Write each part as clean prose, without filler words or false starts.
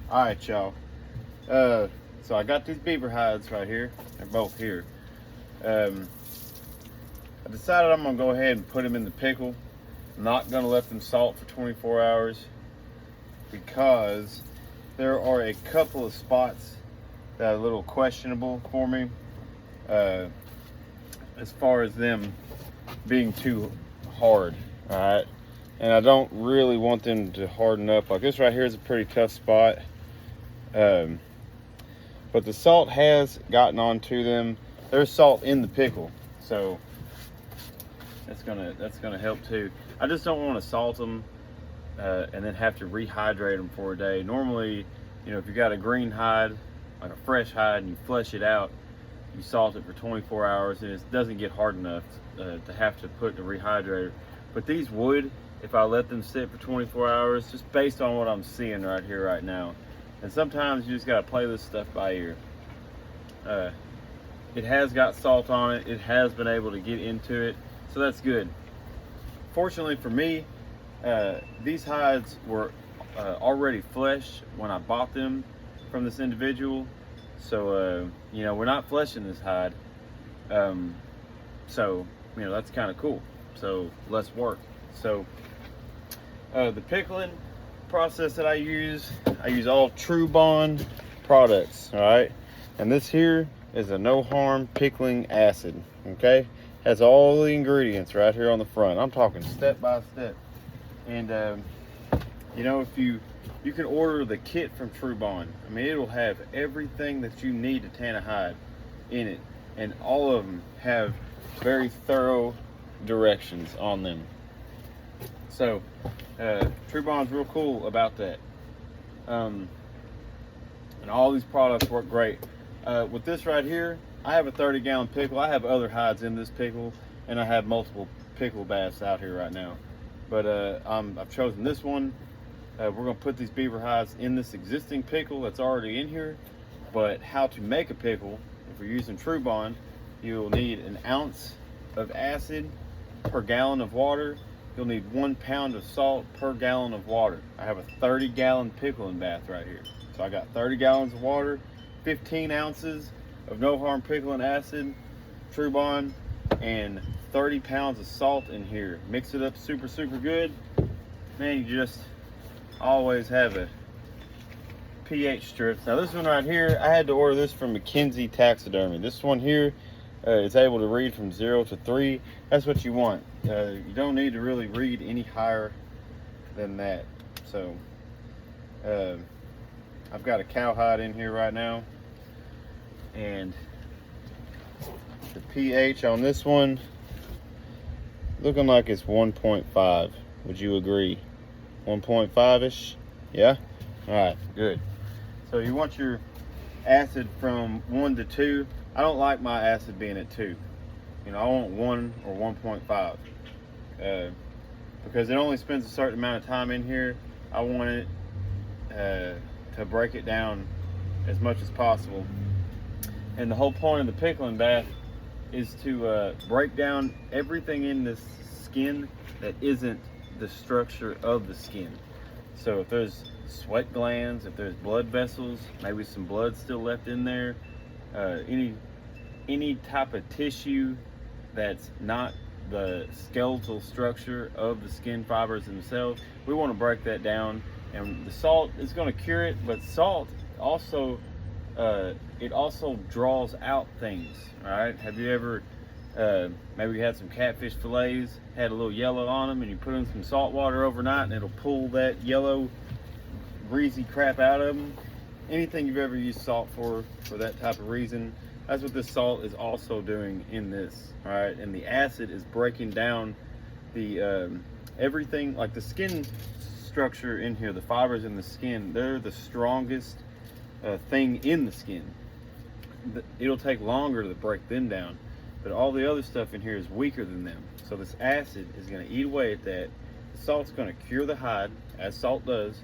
All right, y'all. So I got these beaver hides right here. They're both here. Um, I decided I'm gonna go ahead and put them in the pickle. I'm not gonna let them salt for 24 hours because there are a couple of spots that are a little questionable for me, uh, as far as them being too hard. All right, and I don't really want them to harden up. Like this right here is a pretty tough spot. Um, but the salt has gotten onto them. There's salt in the pickle, so that's gonna help too. I just don't want to salt them and then have to rehydrate them for a day. Normally, if you got a green hide, like a fresh hide, and you flesh it out, you salt it for 24 hours, and it doesn't get hard enough to have to put in the rehydrator. But these would, if I let them sit for 24 hours, just based on what I'm seeing right here, right now. And sometimes you just gotta play this stuff by ear. It has got salt on it. It has been able to get into it, so that's good. Fortunately for me, these hides were already flesh when I bought them from this individual. So, we're not fleshing this hide. So, that's kind of cool. So, less work. So, the pickling process that I use all True Bond products, all right? And this here is a no harm pickling acid, okay? Has all the ingredients right here on the front. I'm talking step by step. And if you can order the kit from True Bond. I mean, it'll have everything that you need to tan a hide in it, and all of them have very thorough directions on them. So True Bond's real cool about that. And all these products work great. With this right here, I have a 30-gallon pickle. I have other hides in this pickle, and I have multiple pickle baths out here right now. But I've chosen this one. We're gonna put these beaver hides in this existing pickle that's already in here. But how to make a pickle, if you're using True Bond, you'll need an ounce of acid per gallon of water. You'll need 1 pound of salt per gallon of water. I have a 30-gallon pickling bath right here. So I got 30 gallons of water, 15 ounces of no harm pickling acid, True Bond, and 30 pounds of salt in here. Mix it up super, super good. Man, you just always have a pH strips. Now this one right here, I had to order this from McKinsey Taxidermy. This one here is able to read from 0 to 3. That's what you want. You don't need to really read any higher than that. So I've got a cowhide in here right now, and the pH on this one looking like it's 1.5. Would you agree? 1.5-ish? Yeah? Alright, good. So you want your acid from 1 to 2. I don't like my acid being at 2. I want 1 or 1.5. Because it only spends a certain amount of time in here. I want it to break it down as much as possible. And the whole point of the pickling bath is to break down everything in this skin that isn't the structure of the skin. So if there's sweat glands, if there's blood vessels, maybe some blood still left in there, any type of tissue that's not the skeletal structure of the skin fibers themselves, we want to break that down. And the salt is going to cure it, but salt also it also draws out things. All right, have you ever maybe you had some catfish fillets, had a little yellow on them, and you put in some salt water overnight and it'll pull that yellow greasy crap out of them? Anything you've ever used salt for that type of reason, that's what this salt is also doing in this. All right, and the acid is breaking down the everything, like the skin structure in here, the fibers in the skin, they're the strongest thing in the skin. It'll take longer to break them down, but all the other stuff in here is weaker than them. So this acid is going to eat away at that. The salt's going to cure the hide, as salt does,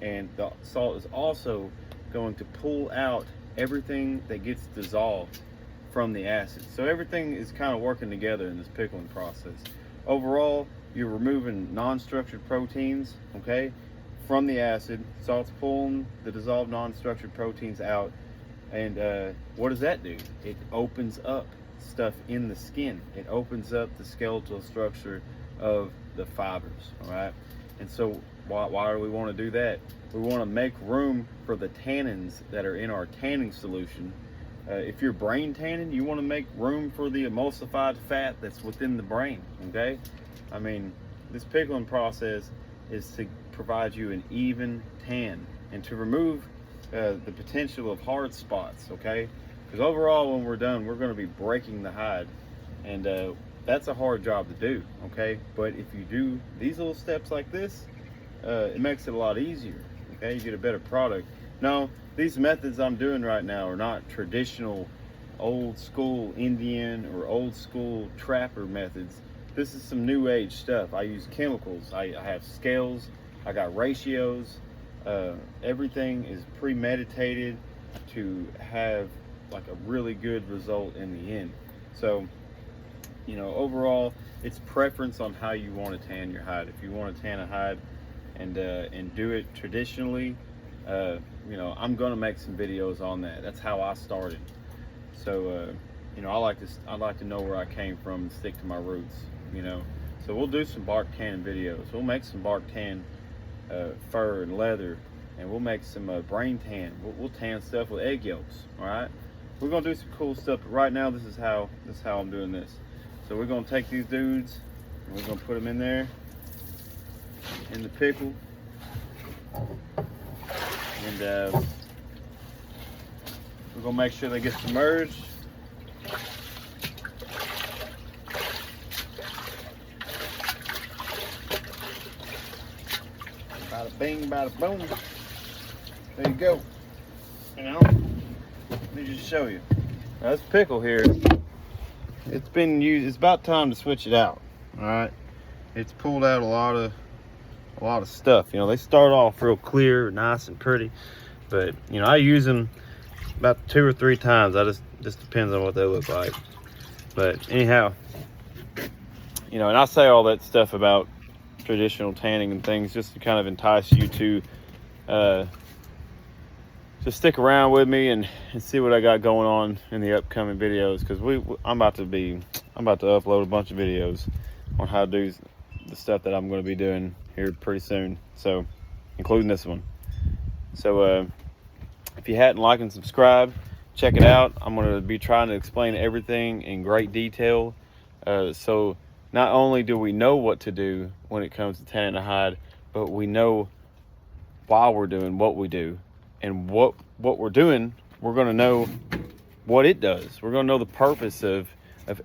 and the salt is also going to pull out everything that gets dissolved from the acid. So everything is kind of working together in this pickling process. Overall, you're removing non-structured proteins, okay? from the acid. Salt's pulling the dissolved non-structured proteins out. And what does that do? It opens up stuff in the skin. It opens up the skeletal structure of the fibers, all right? And so why do we want to do that? We want to make room for the tannins that are in our tanning solution. If you're brain tanning, you want to make room for the emulsified fat that's within the brain, okay? I mean, this pickling process is to provide you an even tan and to remove the potential of hard spots, okay? Because overall, when we're done, we're going to be breaking the hide, and that's a hard job to do, okay? But if you do these little steps like this, it makes it a lot easier, okay? You get a better product. Now, these methods I'm doing right now are not traditional old school Indian or old school trapper methods. This is some new age stuff. I use chemicals. I have scales. I got ratios. Everything is premeditated to have like a really good result in the end. So, you know, overall, it's preference on how you want to tan your hide. If you want to tan a hide and do it traditionally, you know, I'm gonna make some videos on that. That's how I started. So, you know, I like to know where I came from and stick to my roots. You know, so we'll do some bark tanning videos. We'll make some bark tan fur and leather, and we'll make some brain tan. We'll tan stuff with egg yolks. All right, we're gonna do some cool stuff. But right now, this is how I'm doing this. So we're gonna take these dudes and we're gonna put them in there in the pickle, and we're gonna make sure they get submerged. Bada bing, bada boom. There you go. You know, let me just show you. Now, this pickle here, it's been used. It's about time to switch it out. All right, it's pulled out a lot of stuff. You know, they start off real clear, nice and pretty, but you know, I use them about 2 or 3 times. Just depends on what they look like. But anyhow, you know, and I say all that stuff about traditional tanning and things just to kind of entice you to just stick around with me and see what I got going on in the upcoming videos, because I'm about to upload a bunch of videos on how to do the stuff that I'm going to be doing here pretty soon, so including this one. So if you hadn't liked and subscribed, check it out. I'm going to be trying to explain everything in great detail, so not only do we know what to do when it comes to tanning a hide, but we know why we're doing what we do. And what we're doing, we're going to know what it does. We're going to know the purpose of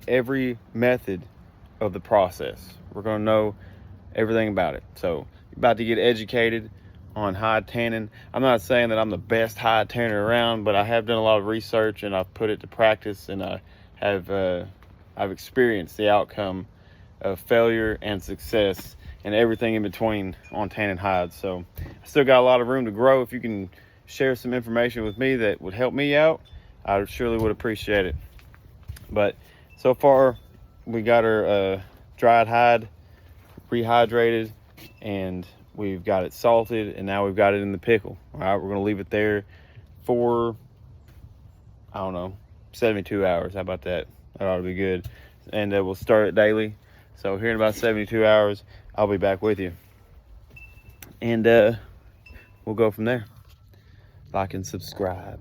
every method of the process. We're going to know everything about it. So you're about to get educated on hide tanning. I'm not saying that I'm the best hide tanner around, but I have done a lot of research and I've put it to practice, and I've experienced the outcome of failure and success and everything in between on tanning hides. So I still got a lot of room to grow. If you can share some information with me that would help me out, I surely would appreciate it. But so far we got our dried hide rehydrated, and we've got it salted, and now we've got it in the pickle. All right, we're going to leave it there for, I don't know, 72 hours. How about that? That ought to be good. And we'll start it daily. So here in about 72 hours, I'll be back with you. And we'll go from there. Like and subscribe.